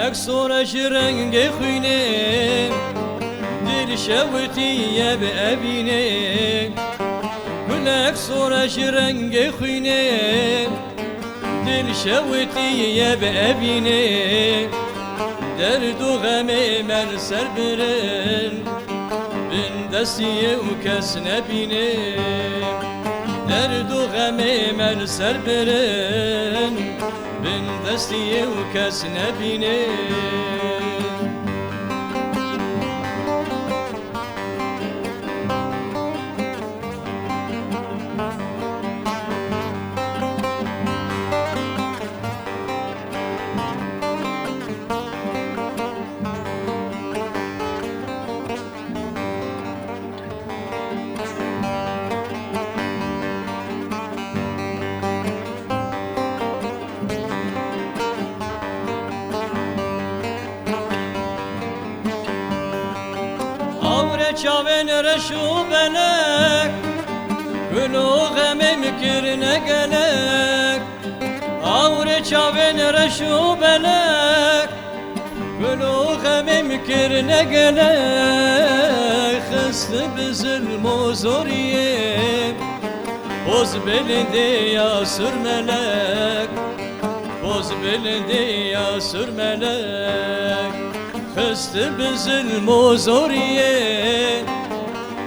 گلک سورش رنگ خوینه دل شوتیه به ابینه گلک سورش رنگ خوینه دل شوتیه به ابینه درد و غم من سر برن بن دستیه و کس نبینه درد و غم من سر برن بن دستیه و کس نبینه چاون رشو بلک گلو غمم کرنه گلک آور چاون رشو بلک گلو غمم کرنه گلک خست بظلم و زوریه باز بلنده یا سرملک باز بلنده یا سرملک خست بظلم و زوریه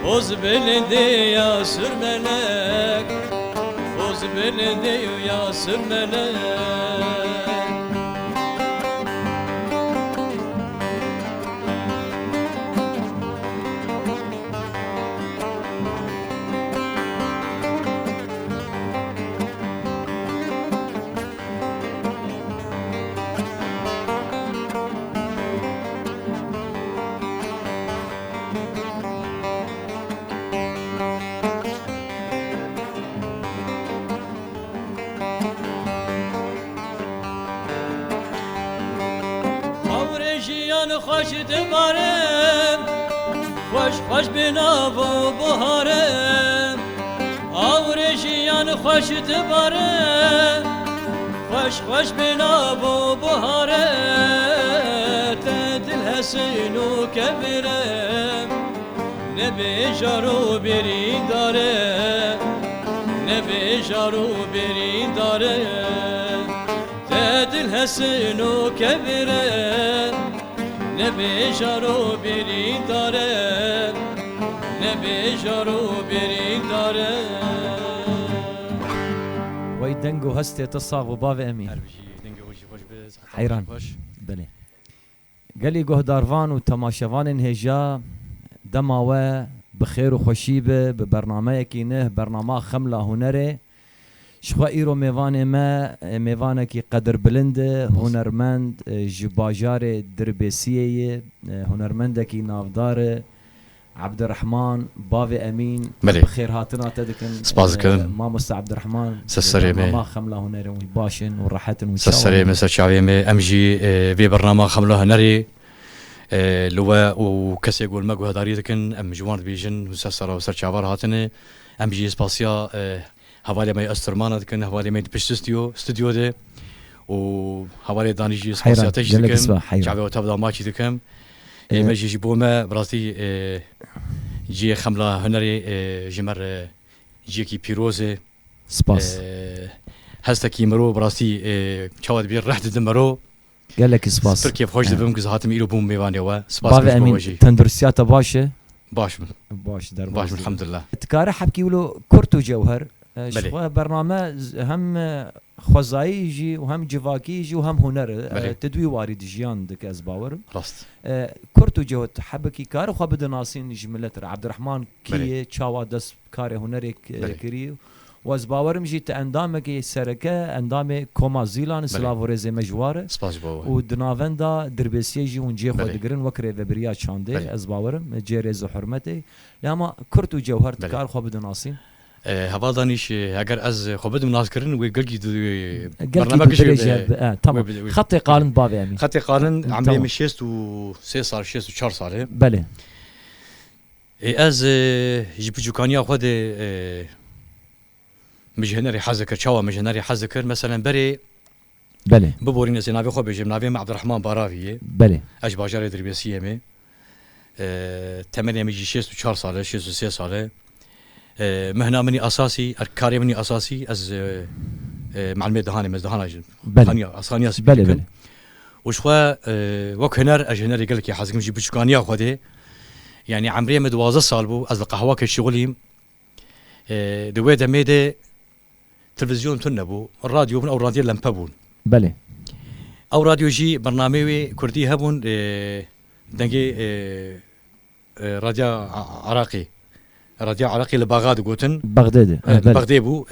باز بلنده یا سرملک باز بلنده یا سرملک خوش دمارم خوش خوش بناو و بهارم آورشیان خوش دمارم خوش خوش بناو و بهارم تدل حسین و کبرم نبی جارو برین داره نبی جارو برین داره تدل حسین و کبرم نبی جارو برین داره نبی جارو برین داره وای دنگو هستی تصاغ و باو امین حیران بله گلی گهداروان و تماشوان انهجا دماوه بخیر و خوشی به برنامه کی نه برنامه خمله هنره شخوا ایرو میوان ما میوانه کی قدر بلند هنرمند جباجار دربسیه هنرمند کی نافدار عبدالرحمن باو امین بخیر هاتنا تدکن سپاس کردم ما مست عبدالرحمن سسريمي ما خمله هنري باشن وراحتن وان سسريمي سشاويمي امجي في برنامج خمله هنري لواء وكسي يقول ما قهداري دكن ام جوان بيجن وسسر وسرچاور هاتنه امجي سباسيا حوالی می استرمان دکن حوالی می پشت استودیو ده و حوالی دانشی سپاسیاتش دکم جعبه و تبدأ ماشي دکم مجی جبومه براستی جی خمله هنری جمر جی کی پیروزه سپاس هسته کی مرو براستی چواد بیر رحت دمرو قال لك سپاس تركيا خوش دبم كز هاتم يرو بوم ميواني وا سپاس باو امین تندرسياته باشه باش در باش الحمد لله تكاره حبكي ولو كرتو جوهر شو برنامج هم خوزایی يجي وهم جواكي يجي وهم هنر تدوي وارد جيان دك ازباور راست كرتو جوهر حبكي كار خو بده ناسين جملت عبد الرحمن كي تشاوا دس كار هنرك كري وازباورم جيت اندامك سركه اندام كوما زيلان سلاوريز مجوار سپاس بابا ودنافندا دربسيه جي ونجي خو دغرن وكري بريا شاندي ازباورم جيرز حرمتي لما كرتو جوهر تكار خو بده ناسين هوا دانش اگر از خوبت مناس کردن و گلگی برنامج تمام خطي قارن بابي امين خطي قارن عمري من 6 صار 4 ساله بله از جبجوكانيا خود مجهنري حزكر شوا مجهنري حزكر مثلا بري بله ببورين از ناوی خو بجم ناوی عبد الرحمن باراویه بله اج باجار دربیسیه می تمنی میجی 64 ساله 63 ساله مهنه منی اساسی کاری منی اساسی از معلومات دهانی مزدهان بله اصانیا بله بله وشوا وكهنر اجهنر قال لك يا حازم جيب بشكانيا خدي يعني عمري مد 12 سال بو از القهوه كشغلي دوي دميده تلفزيون تنبو الراديو او راديو لمبابون بله او راديو جي برنامجي كردي هبون دنجي راديو عراقي لبغداد قوتن بغداد بغداد بو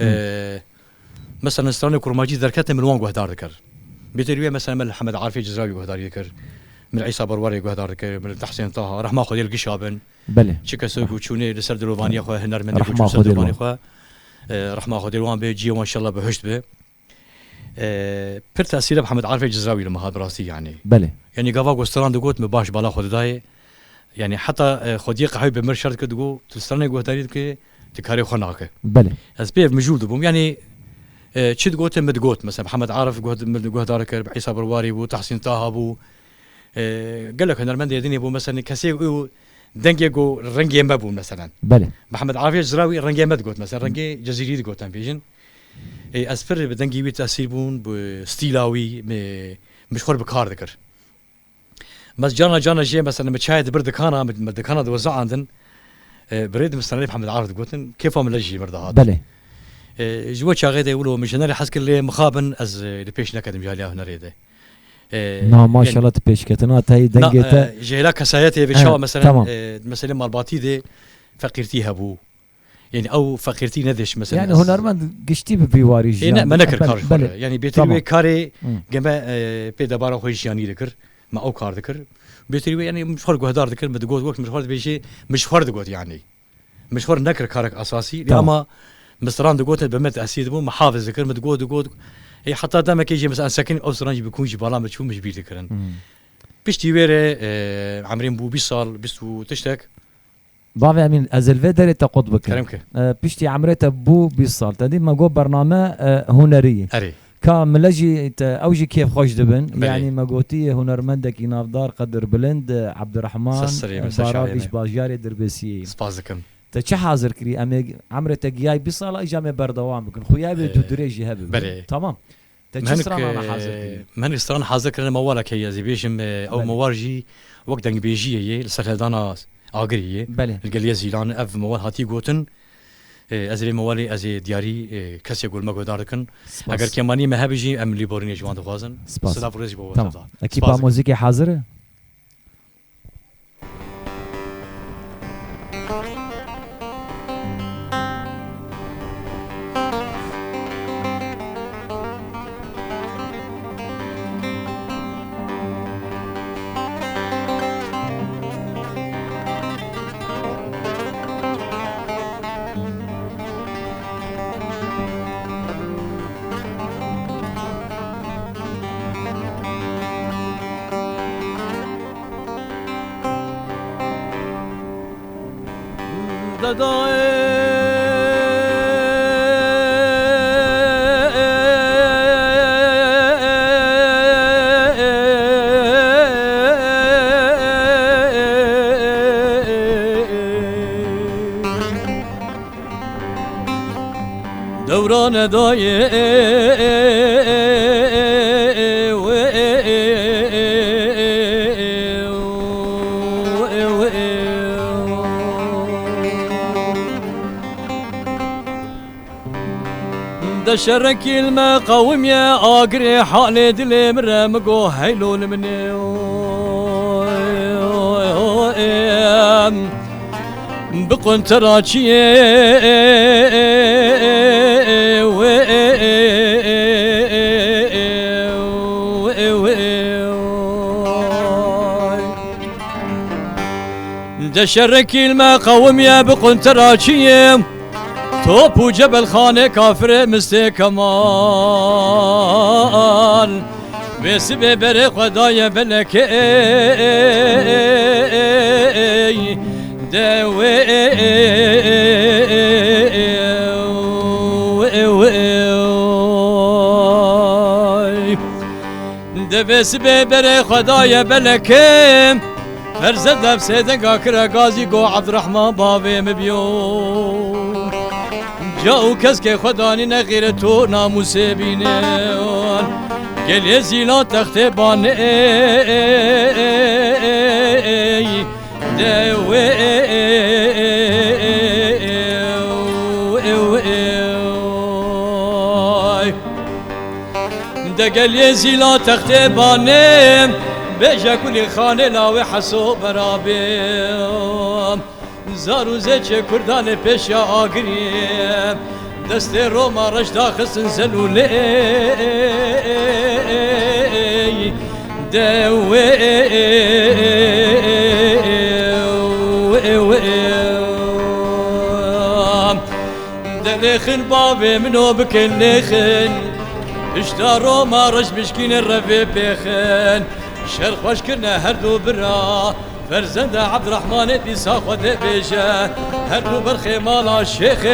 مثلا استراني كرماجي دركت من وان قهدار ذكر بيتروي مثلا من محمد عارفي جزراوي قهدار ذكر من عيسى بروري قهدار ذكر من تحسين طه رحمه خدي القشابن بله شكسو قوتشوني لسر دلوفاني خو هنر من رحمه خدي دلوفاني خو رحمه خدي الوان بيجي وان شاء الله بهشت به بير تاثير محمد عارفي جزراوي لما هذا راسي يعني بله يعني قفا قستران دقوت مباش بالا خد داي يعني حتى خدي قهوه بمر شرط كدقو تسترني قهداري كي تكاري خناقه بله اسبيف موجود بوم يعني تشد قوت مدقوت مثلا محمد عارف قهدار كرب عيسى برواري بو تحسين طه بو قال لك انا المندي دنيا بو مثلا كسي دنجي جو رنجي مبو مثلا بله محمد عارف الجزراوي رنجي مد قوت مثلا رنجي جزيري قوت بيجن اسفر بدنجي بي تاثير بون بستيلاوي مشهور بكار ذكر بس جانا جي مثلا متشاهد بردكانا دوزع عندن بريد مثلا محمد عارف قوتن كيف هم لجي مرضى بله جوا شاغيده يقولوا مشنري حسك اللي مخابن از لبيش نكدم جاليا هنريده نعم ما شاء الله تبيش كتنا تاي دنجته جيلا كسايته بشوا مثلا مثلا مالباتي دي فقيرتي هبو يعني او فقيرتي ندش مثلا يعني هنرمند قشتي ببيواري جي ما نكر كار يعني بيتروي كاري جنب بيدبار خويش يعني ذكر ما او كار ذكر بيتروي يعني مش فرق هدار ذكر مدقوت وقت مش فرق بيجي مش فرق قوت يعني مش فرق نكر كارك اساسي اما مصران دقوت بمت اسيد بو محافظ ذكر مدقوت هي حتى دام كيجي مثلا ساكن او سرانجي بيكون جبالا مشو مش بير ذكرن بيشتي ويره عمرين بو 20 سال بيستو تشتك بابا امين ازلفيدر تقود بك كلامك بيشتي عمرته بو 20 سال تدي ما جو برنامج هنريه اري كاملجي اوجي كيف خوش دبن يعني ما قوتي هنرمندك ينافدار قدر بلند عبد الرحمن باراويش باجاري دربسي سبازكم تشي حاضر كري امي عمرته جاي بصاله اجامه بردوام بكن خويا بدو دريجي هبل تمام تشسران انا حاضر من استران حاضر كرنا موالك هي زي بيجم او موارجي وقت دنج بيجي هي لسخدانا اغريه القليه زيلان اف موال هاتي قوتن ازري موالي ازي دياري كسي يقول ما قداركن اگر كماني ما هبجي ام ليبورني جوان دخوازن صدا فريز بو تمام اكيد موسيقى حاضره دوران دای دشرك المقاوم يا اقري حالي دلي مرمقو هيلون مني بقن تراجي دشرك المقاوم يا بقن تراجي توب وجبل خانه كافر مستكمال بسبب برق ودايا بلك دوي دبس ببر خدای بلکم فرزد بسیدن گاکر گازی گو عبدالرحمن باوی مبیون جاو کس که خدانی نغیر تو ناموس بینن گل زیلان تخت بانه دوی دگل زیلان تخت بانه بجا کلی خانه لاوی حسو برابم زاروزه چه کردان پیش آگریم دست روما رشدا خسن زلولی دوی دلخن بابي منو بكلخن اشتا روما رش بشكين الرفي بيخن شر خوش كنا هردو برا فرزند عبد الرحمن دي ساخو دي بيجا هردو برخي مالا شيخي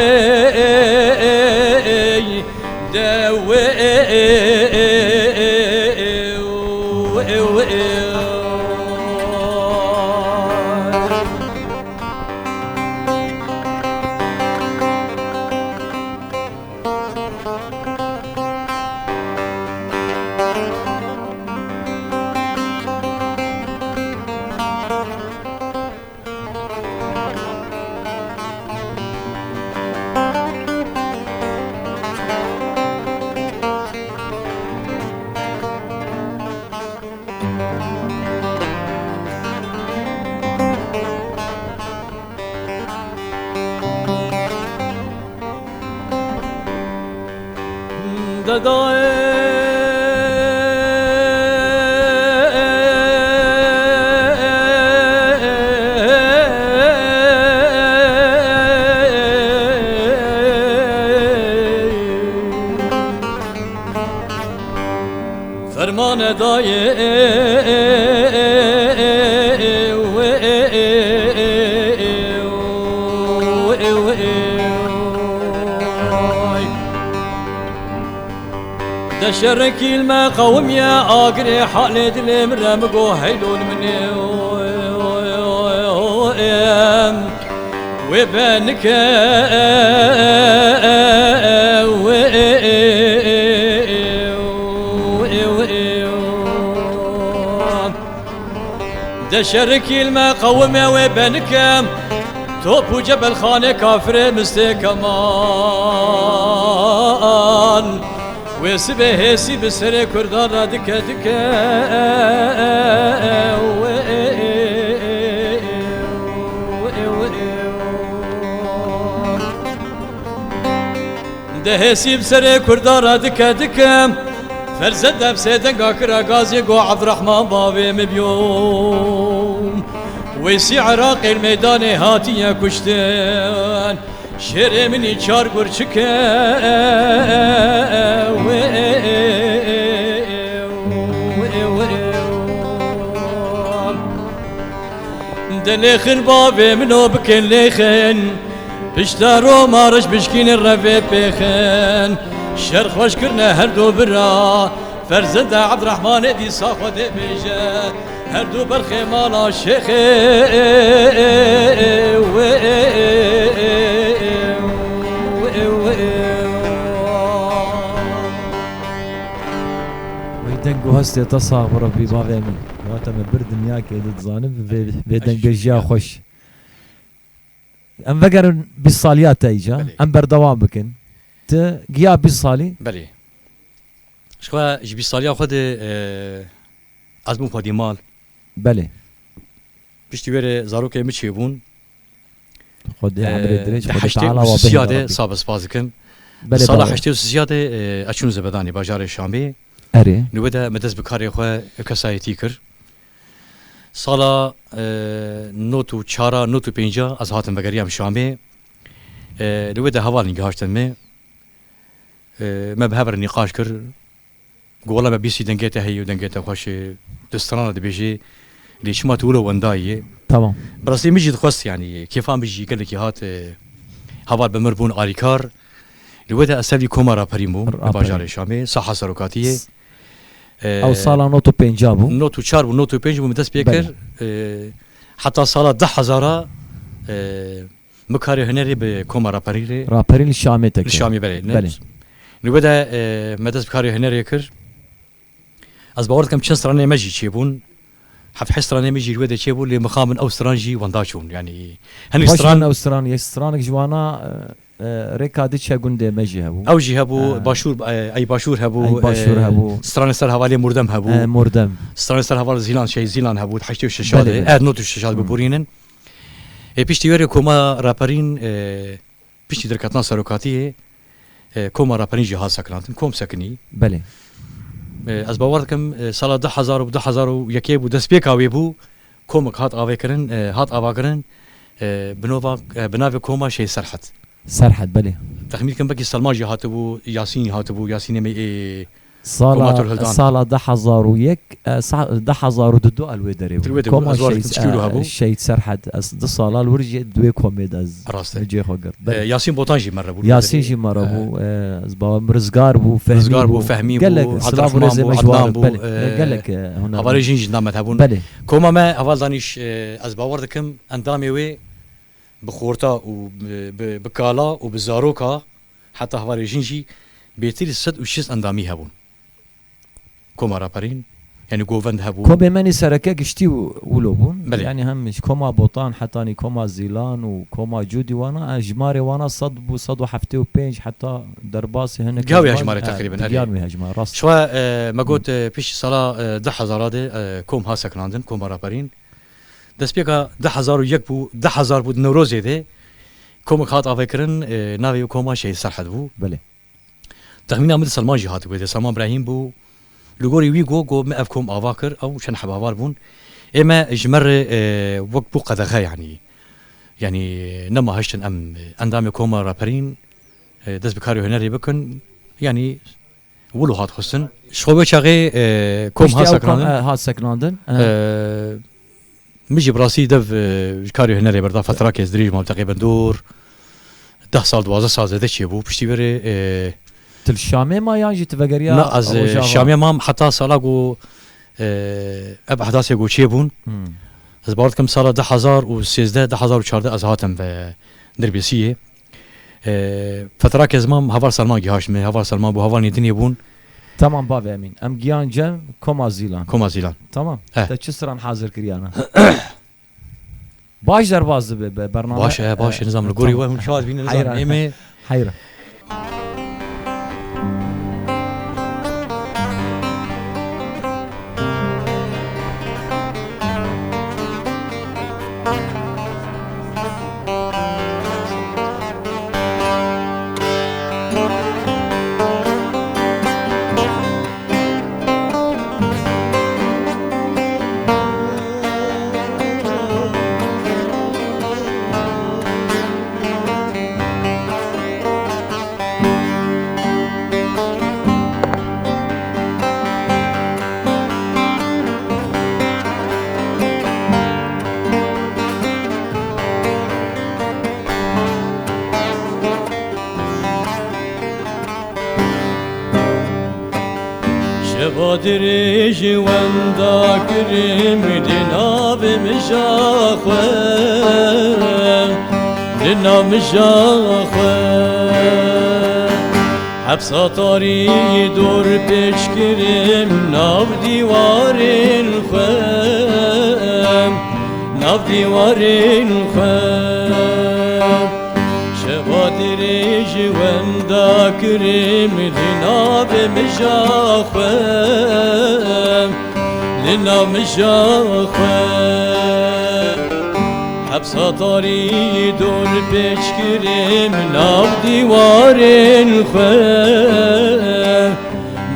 دوي فرمان دای دشركي الماء قوم يا اقري حالي دلي مرمقو هيلون مني وبانك دشركي الماء قوم يا وبانك توب جبل خانه كافر مستكمان وسبه هسي بسر كردان دك دك ده هسي بسر كردان دك دك فرزد بسيدن قاكر غازي قو عبد الرحمن بابي مبيوم ويسي عراق الميدان هاتي كشتن شر مني چار گرچکه دلخن بابي منو بكن لخن بشتا روما رش بشكين الرفي بخن شر خوش كرنا هردو برا فرزند عبد الرحمن دي ساخو دي بيجا هردو برخي مالا شيخي دنگو هستی تصاغ ربي باغي من وقت ما برد نياك يد ظانب بدنگ جا خوش ام فقر بالصاليات ايجا ام بردوام بكن ت جيا بالصالي بله شكوا جبي صاليا خد ازمو فادي مال بله بيشتي وير زاروك متشيبون خد يا عمري دريج خد حشتي تعالى زياده صاب سبازكم بله صالح حشتي زياده اشون زبداني باجار الشامي اري نودا مدز بكاري خو كسايتي كر صالا نوتو چارا نوتو پنجا از هاتم بگریم شامي نودا حوال نگهاشتن می ما بهبر نقاش كر قولا ما بيسي دنگيته هي ودنگيته خوش دسترانه دبيجي ليش ما تقولوا ونداي تمام براسي مجي تخص يعني كيف عم بيجي قال لك هات حوال بمربون اريكار لودا اسالي كومارا بريمو باجار الشامي صحه سركاتيه او سالا نوتو بينجابو نوتو 4 و نوتو 5 بو مدس بيكر حتى سالا 10000 مكاري هنري بكوما رابريري الشامي تك الشامي بله بله نبدا مدس بكاري هنري كر از باورد كم تشستراني ماجي تشيبون حف حستراني ماجي الودا تشيبون اللي مخامن او سترانجي ونداشون يعني هني ستران او سترانك جوانا ريكادي تشاغوندي ماجي هبو او جي هبو باشور اي باشور هبو ستران سر حوالي مردم هبو مردم ستران سر حوالي زيلان شي زيلان هبو تحشتو الشاشه نوتو الشاشه ببورينن بيشتي وري كوما رابرين بيشتي دركاتنا سروكاتيه كوما رابرين جهاز سكنات كوم سكني بله از باوردكم سال 10000 و 10000 یکی بو دست بیکاوی بو کومک هات آوی کرن هات آوا کرن بناوی کوما شی سرحت بله تخمین کم بکی سلماجی هاتبو یاسین می سال 10001 10002 الودري كوما شيء سرحت د سال الورجي دوي كوميد از جي خوغر ياسين بوطانجي مره بو ياسين جي مره بو زبا مرزقار بو فهمي بو عبد الرحمن بو عدنان بو قال لك هنا هوالي جنج نامت هبون بله كوما ما هوال دانيش از باوردكم اندامي وي بخورتا و بكالا وبزاروكا حتى هوالي جنجي بيتير 6 اندامي هبون كوما رابرين يعني جوفند هبو كوبي ماني سركه قشتي ولوبون بلي. يعني همش كوما بوطان حتاني كوما زيلان وكوما جودي وانا اجماري وانا صد وحفتي وبينج حتى درباسي هنا قاوي اجماري تقريبا قاوي اجمار راس شو ما قلت بيش صلاه 10000 كوم هاسك لندن كوما رابرين دس بيكا 10001 بو 10000 بو نوروزي دي كوم خاط افكرن ناوي كوما شي صرحت بو بله تخمين عمد سلمان جهات بو سلمان ابراهيم بو لغوري وي جو ما افكم افاكر او شن حبابار بون اما اجمر وقت بو قدغه يعني نما هشتن ام اندام كوما رابرين دز بكاريو هنري بكن يعني ولو هات خصن شخوبه شاغي كوم هاسكراندن مجي براسي دف كاريو هنري بردا فتره كيز دريج مال تقريبا دور 10 سال 12 سال زاد شي بو بشتي بري الشامي ما يجي تفقريا لا از الشامي ما حتى صلاقو اب احداث يقول شيبون از بارد كم سال 10013 10014 از هاتم به دربيسيه فتره كزمام هوار سلمان هاشمي هوار سلمان بو هوار ندين يبون تمام بابا امين ام جيان جم كوما زيلان تمام تشسران حاضر كريانا باش درباز برنامج باش نظام الغوري وين شاد بين نظام ايمي حيره شبادري جواندا كريم لناب مشاخوة لنا مشاخوة حبسا طاري دور بيش كريم ناب ديوار الخوام ناب ديوار الخوام شبادري جواندا كريم لناب مشاخوة لنا مشاخوة حبسا طاري دور بيش كريم ناب ديوار الخوام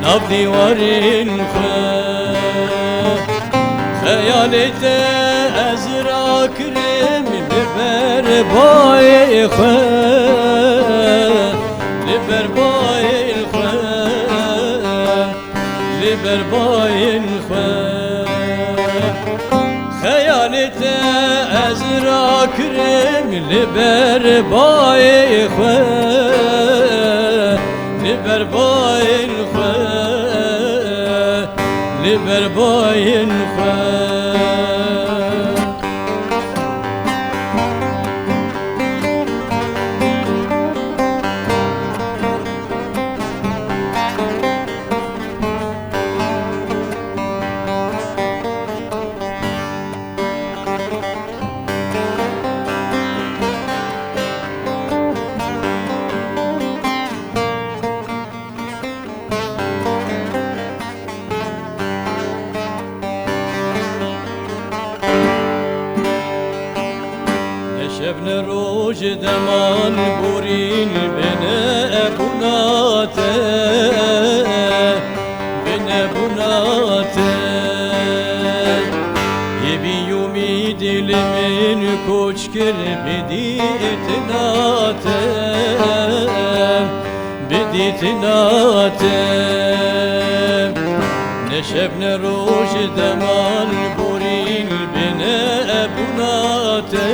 ناب ديوار الخوام خيالت أزرا كريم لبر باي خواه لبر باي الخواه لبر باي الخواه خيالت أزرا كريم لبر باي خواه لبر باي الخواه لبرباين خواه شبن روج دمان بورين بنابوناته يبي يومي دل من كوشكر بديتناته نشبن روج دمان بورين بنابوناته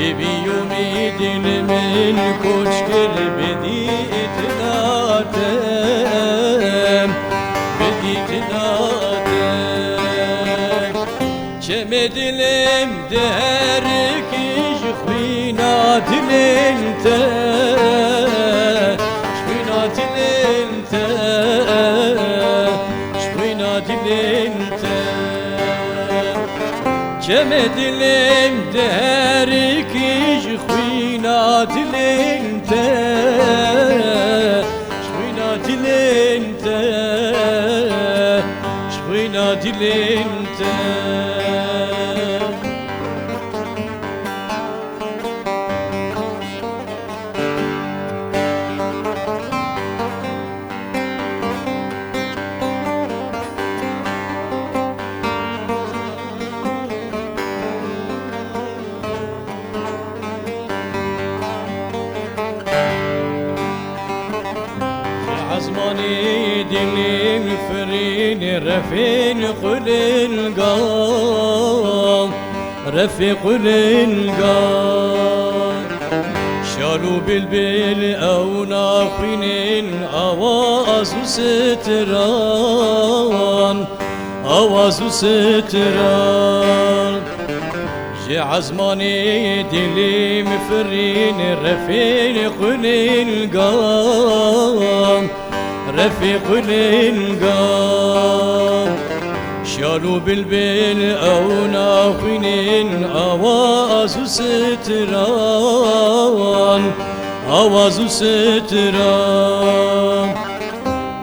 يبي يومي دل من كوشكر بديتناته شمي دلم دهرك شخوينا دلنت شخوينا دلنت شخوينا دلنت شمي دلم دهرك شخوينا دلنت شخوينا دلنت شخوينا دلنت عزماني دلي مفرين رفين قل القام رفيق القام شالوا بالبيل او ناخين اواز ستران اواز ستران جي عزماني دلي مفرين رفين قل القام رفيق القام شالوا بالبيل او ناخين اواز ستران اواز ستران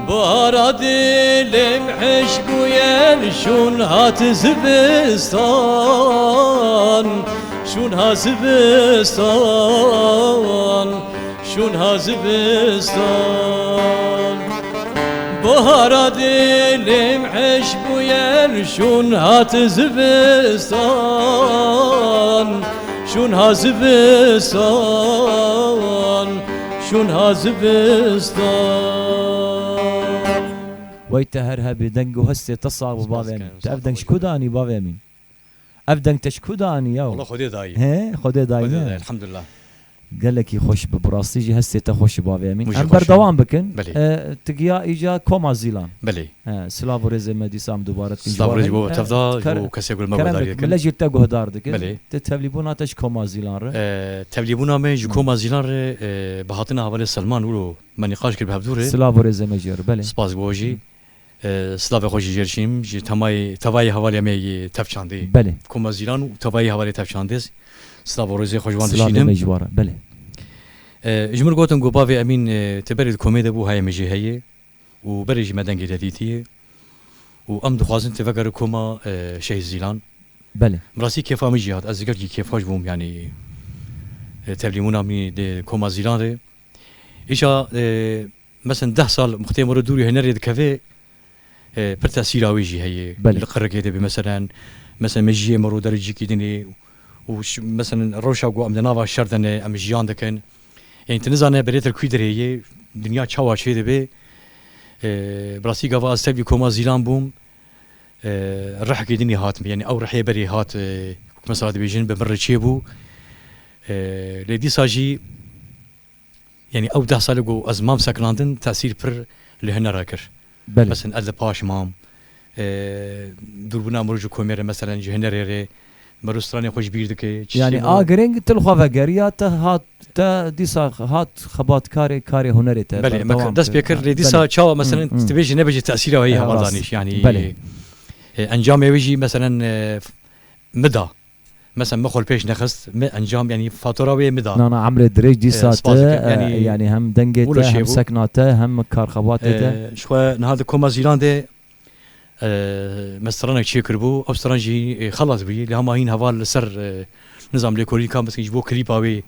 بارا دلم حشبو ينشون هات زبستان شون ها زبستان شون ها زبستان بهارا دلم حشبو ينشون هات زبستان شون ها زبستان شون ها زبستان ويتهرها بدنگ و هستی تصاب و باویم تفدنگ شکودانی باویمین افدنگ تشکودانی یا والله خودي داي ها خودی دایما الحمد لله قال لك خوش ببراستي جي هستی تخوش باویمین موش ام خوش. بردوام بکن بله. تقیا ایجا کوما زیلان بلي سلاف رزه مدیسام دوباره سلاف رزي بو تفضل وكسي يقول ما بداي كلا جيت جهدار دك بله. تتبليبوناتش کوما زیلان ر تبليبونا من جوكوما زيلان بهاتنا حوالي سلمان ولو ما نقاش كل بهبدوره سلاف رزه مجر بله سپاس بوجي سلاف خوشي جرشيم جي تماي حوالي مي تفچاندي بله كوما زيلان تواي حوالي تفچاندس سلاف رزي خوشوان سلاف دشينم مجواره بله جمر قوتن قبافي امين تبرد كوميدا بو هاي مجي هي وبرج مدنجي دديتي وام دخوازن تفكر كوما شيء زيلان بله مراسي كيف مجي هاد ازكر كيف خوش بوم يعني تبليمونا من دي كوما زيلان دي ايشا مثلا 10 سال مختمر دوري هنريد كافي برتا سيراويجي هي بله. القرة كده مثلا مجي مرو درجي كيدني وش مثلا روشا قو ام دنافا شردن ام جيان دكن يعني تنزانه بريت الكويدر هي دنيا تشاوا شي دبي براسي قفا استبي كوما زيلان بوم الرح كيدني هات يعني او رح يبري هات مثلا بيجن بمر تشيبو لدي ساجي يعني او 10 سال جو ازمام سكراندن تاثير بر لهنرا كر بله مثلا اد باش مام دربنا مرجو كومير مثلا جهنريري مروستراني خوش بيردك يعني اگرنگ تلخوا وگریات هات تا دیسا هات خبات کاری هنری تا بله ما دست بيكر ديسا تشاو مثلا تبيجي نبيجي تاثيره هي هوالدانيش يعني بله انجام يجي مثلا مدى مثلا مخول بيش نخست انجام يعني فاتوره مدى انا عمرو دريج ديسا يعني يعني هم دنگته هم سكناته هم كار خباته شو نهار كوما زيلاندي مسترانك شي كربو او سترانجي خلص بي اللي هما هين هوال سر نظام ليكوري كان بس يجبو كليباوي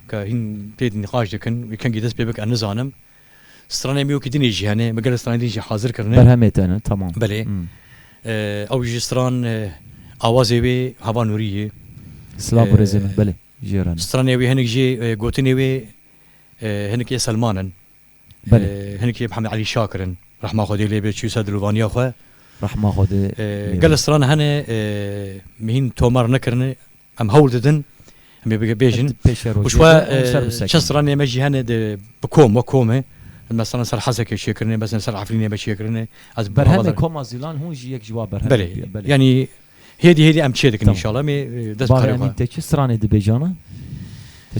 كهين بيد نقاش كان كان جدس بيبك النظام ستراني ميو كدني جهنه مقال ستراني دي حاضر كرنه برهمتنا تمام بله او جستران اوازي بي هوا نوريه سلاف رزم بله جيران ستراني وي هنك جي غوتني وي هنك يا سلمانن بله هنك يا محمد علي شاكرن رحمه خدي لي بيت شو سادلوانيا خو رحمه خدي قال ستران هنا مهين تومر نكرن ام هولدن ام بيجن وشوا شستراني ماجي هنا بكوم وكومه مثلا سر حسك شكرني مثلا سر عفريني بشكرني از برهمه كوما زيلان هون جي يك جواب برهمه بله يعني هدي ام تشيدك ان شاء الله مي دست بخير انت چه سرانه دي بيجانا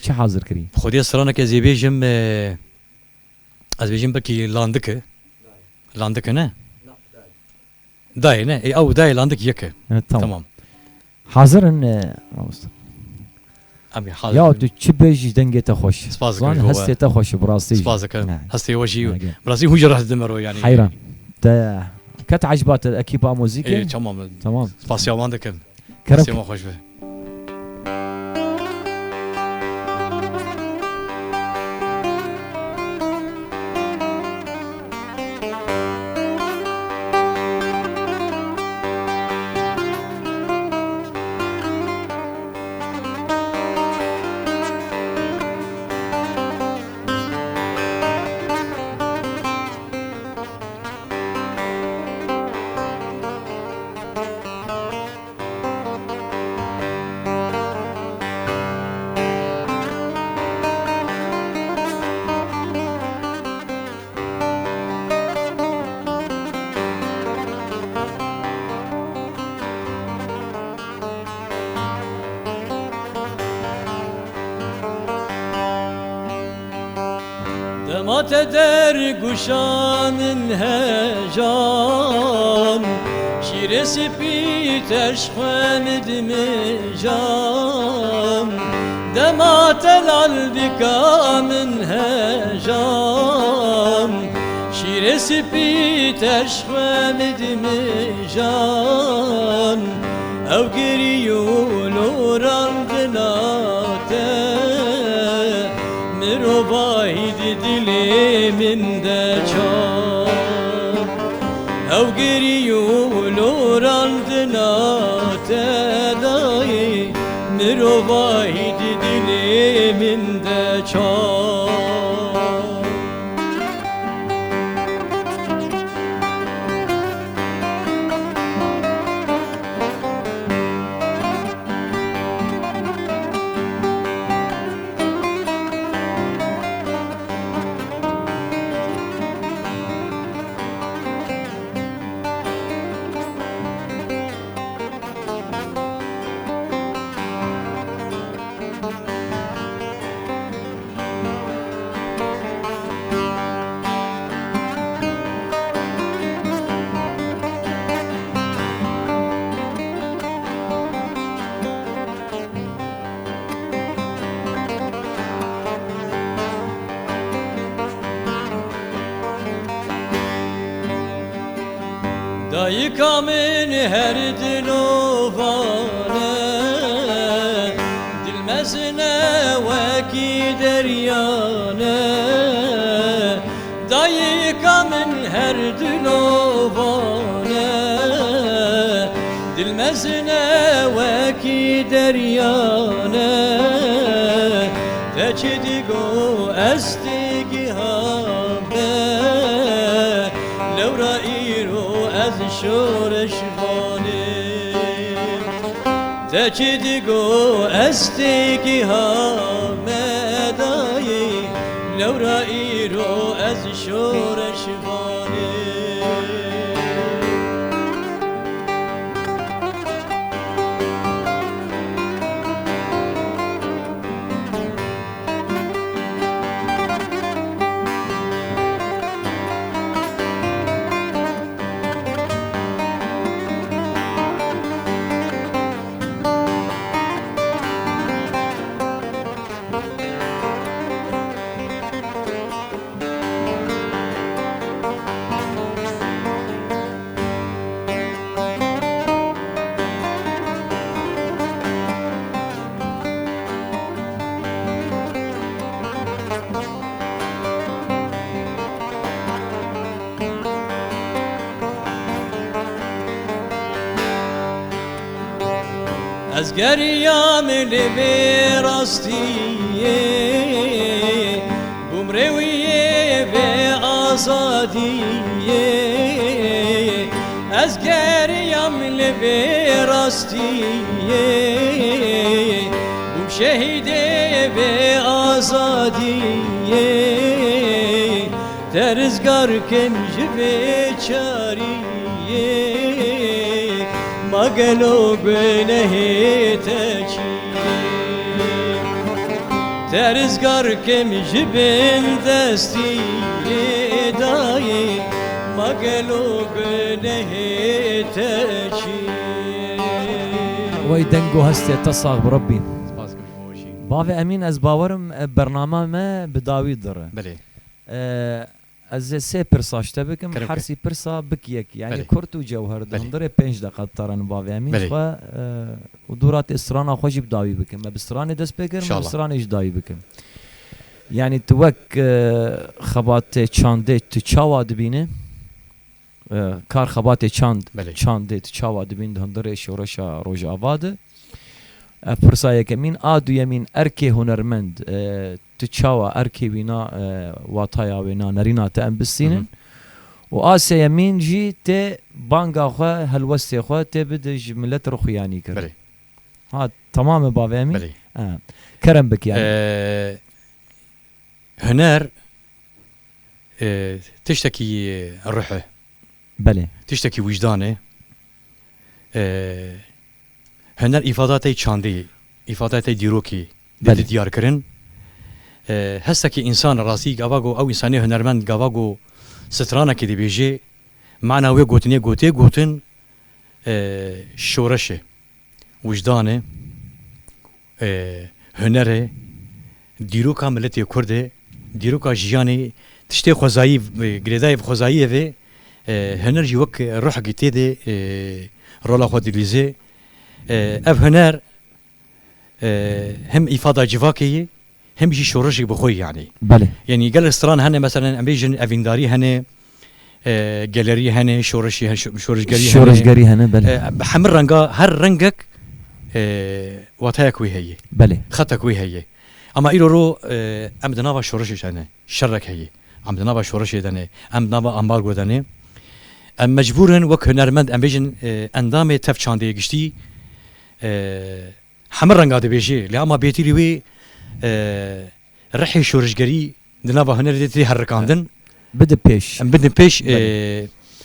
چه حاضر كري خدي سرانه كزي بيجم از بيجم بكي لاندك نه داي نه او داي لاندك يك تمام حاضر ان ابي حاضر يا تو چه بيج دنگته خوش زان هستيته خوش براسي سبازك هستي وجهي براسي هو جرح دمرو يعني حيران تا كت عجبات اكيبا موزيكي ايه تمام سباسيال عندك كرم خوش به دمات در گوشان هجان شیر سپی تشخمد مجان دمات الالبکا من هجان شیر سپی تشخمد مجان او گریون وران دناته مرو باید دلی من ده چار او گریون وران دناته دایی مرو باید دلی من ده چار دایکا من هر دلوانه دلمزنه وکی دریانه دایکا من هر دلوانه دلمزنه وکی دریانه تچدیگو استگی همه لورا ایرو از شورش خانه تچدیگو استگی همه دایی لورا إيرو أز شورش غاني از گریام لبی راستیه بمرویه به آزادیه از گریام لبی راستیه بم شهیده به آزادیه درزگار کنج به چاریه مقلو بنهي تشي ترزقر كم جبن دستي داي مقلو بنهي تشي ويدنقو هستي تصاغ بربي بافي امين از باورم برنامه ما بداوي دره بله از سه پرساشته بکم کرم هر سی پرسا بکیک یعنی بله. کرد و جوهر بله. دندره 5 دقیقه ترن باوی امین بله. و دورات استرانا خوشی بداوی بکم ما بستران دست بکرم انشاء و الله. بستران اش داوی بکم يعني توك خبات چانده تو چاوا دبینه کار خبات چاند بله. چانده تو چاوا دبین دندره شورشا روج آباد فرصایه کمین آدو یمین ارکی هنرمند تو چاوا ارکی وینا واتایا وینا نرینا تا ام بسینن و آسه یمین جی ته بانگا خواه هلوستی خواه ته بدج ملت رو خیانی کرد بله ها تمام بابا امین بله کرم بک يعني هنر تشتكي الروحه بله تشتكي وجدانه هنر افاداتي چاندي افاداتي ديروكي بله. ديار كرن هستكي انسان راسي گاواگو او انساني هنرمند گاواگو سترانا كي دي بيجي معناوي گوتني گوتي گوتن شورشه وجدانه هنره دیروکا ملتی کرده دیروکا جیانی تشتی خوزایی گریدای خوزایی و هنر جوک روح گیتی ده رولا خود دیلیزه اف هنر هم افاده جواکی هم جی شورشی بخوی يعني بله يعني قال استران هنه مثلا امبيجن افينداري هنه جاليري هنه شورشي هنه شورشگری هنه بله بحمر رنگا هر رنگك واتاك وي هي بله خطك وي هي اما ايرو رو ام دنابا شورشي انا شرك هي ام دنابا شورشي دنه ام دنابا امبارغو دنه ام مجبورن وك هنرمند ام بيجن اندامي تف چاندي گشتي حمر رنگا دي بيجي لاما بيتي وي رحي شورشگري دنابا هنر دي هركاندن بده پیش ام بدن پیش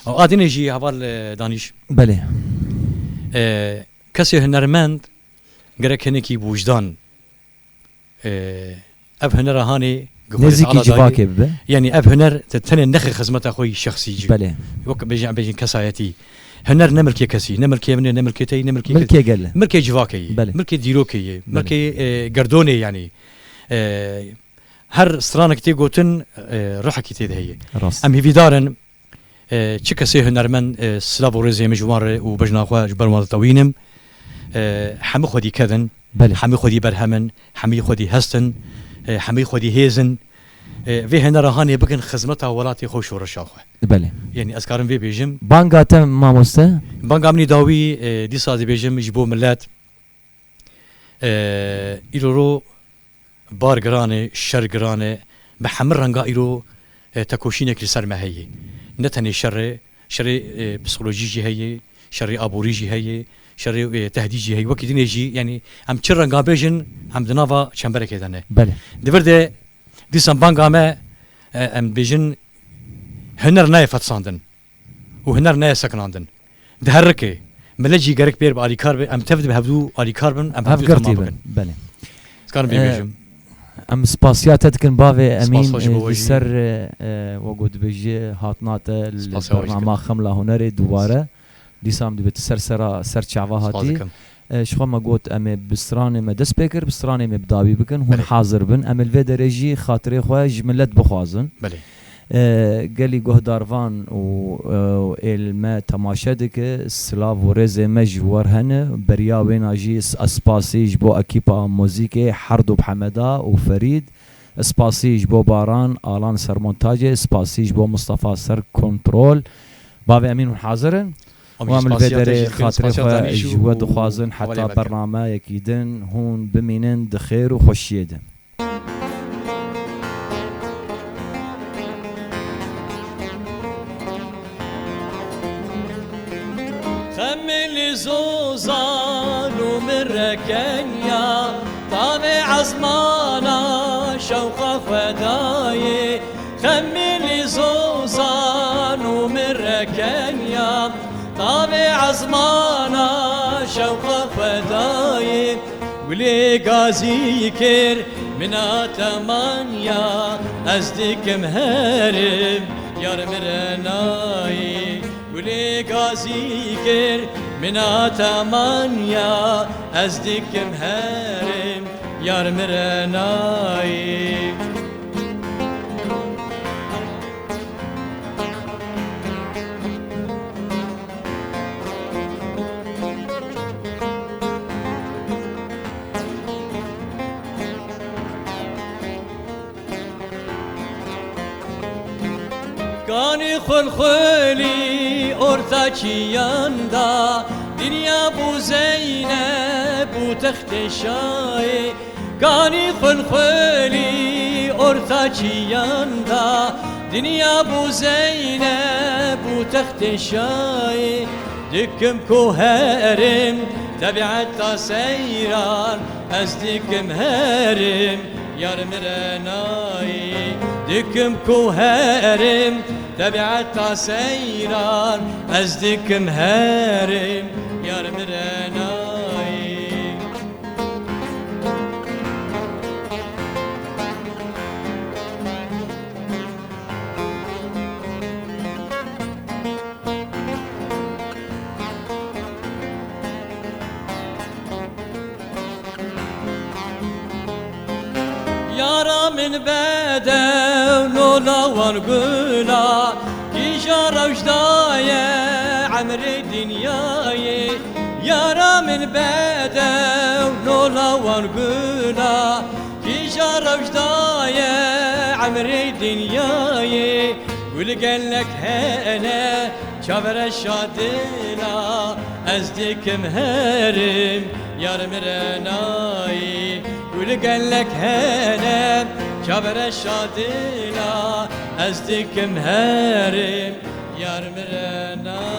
او ادين يجي حوال دانيش بله کسی هنرمند گرک هنکی وجدان اف هنر هانی نزيكي جواكي به يعني اف هنر تتنى نخ خدمت اخوي شخصي جي بله وك بيجي كسايتي هنر نملكي كسي نملكي من نملكي تي نملكي ملكي قال ملكي جواكي بله. ملكي ديروكي ملكي قردوني يعني هر سترانك تي قوتن روحك تي هي راس ام هي دارن چه کسی هنرمند سلاو رزی مجوار و بجنا خو جبر مال طوینم همه خودی کدن بله همه خودی برهمن همه خودی هستن همه خودی هیزن و هنرهانی بکن خدمت اولاتی خوش و رشاخه بله یعنی از کارم وی بیجم بانگاتا ماموسته بانگامنی داوی دی سازی بیجم جبو ملت ایرو رو بار گرانه شر گرانه به همه رنگا ایرو تکوشینه که سر مهیه نتني شر بسيكولوجي هي شر ابوريجي هي شر تهديجي هي وكي يجي يعني ام تشرن قابيجن ام دنافا شمبرك هذا بله دبرده دیسان بانگا ما ام بیجن هنر نه فتساندن و هنر نه سکناندن دهرکه ملجی گرک بیر با آلیکار به ام تفد به هفدو آلیکار بن ام هفدو هفقرتي تمام بن بن بله سكان بيجم ام سپاسیات تکن باوی سپاس امین خوش بواجی. سر وگود بجی هاتنات سپاس البرنامه خملا هنری دوباره دیسام دی بت سر چعوا هاتی صادقم شخوا ما قوت ام بستراني ما دس بيكر بستراني ما بدابي بكن هون بله. حاضر بن ام الفي درجي خاطري خوا جملت بخوازن بله قالي جوه دارفان و الما تماشدك سلاف ورزي مجور هنا بريا وين اجي اسباسيج بو اكيبا موزيكي حردو بحمدا وفريد اسباسيج بو باران الان سر مونتاجي اسباسيج بو مصطفى سر كنترول بابي امين حاضرن وعمل بدري خاطري خوا جوا دخوازن حتى برنامه يكيدن هون بمينن دخير وخشيدن خمل زوزان ومركنيا طابع عزمانا شوق خداي خمل زوزان ومركنيا طابع عزمانا شوق خداي ولي قازي كر من تمانيا أزدك مهرب يا مرناي ولي قازي كر من تمانيا أزدك مهرب يا مرناي كاني خلخلي أرتاكي يندا دنيا بو زينب وتخت شاي كاني خلخلي أرتاكي يندا دنيا بو زينب وتخت شاي دكم كوهرم تبعت سيران أزدكم هرم يا مرناي دكم كوهرم تبعت سيران أزدكم هرم يا مرناي يارا من بدو لولا ونقولا كيشا روجدايا عمر دنياي يارا من بدو لولا ونقولا كيشا روجدايا عمر دنياي قول قالك هنا شافر الشادنا أزدك مهرم يا مرناي قول قالك هنا شافر الشادنا أزدك مهرم يا مرناي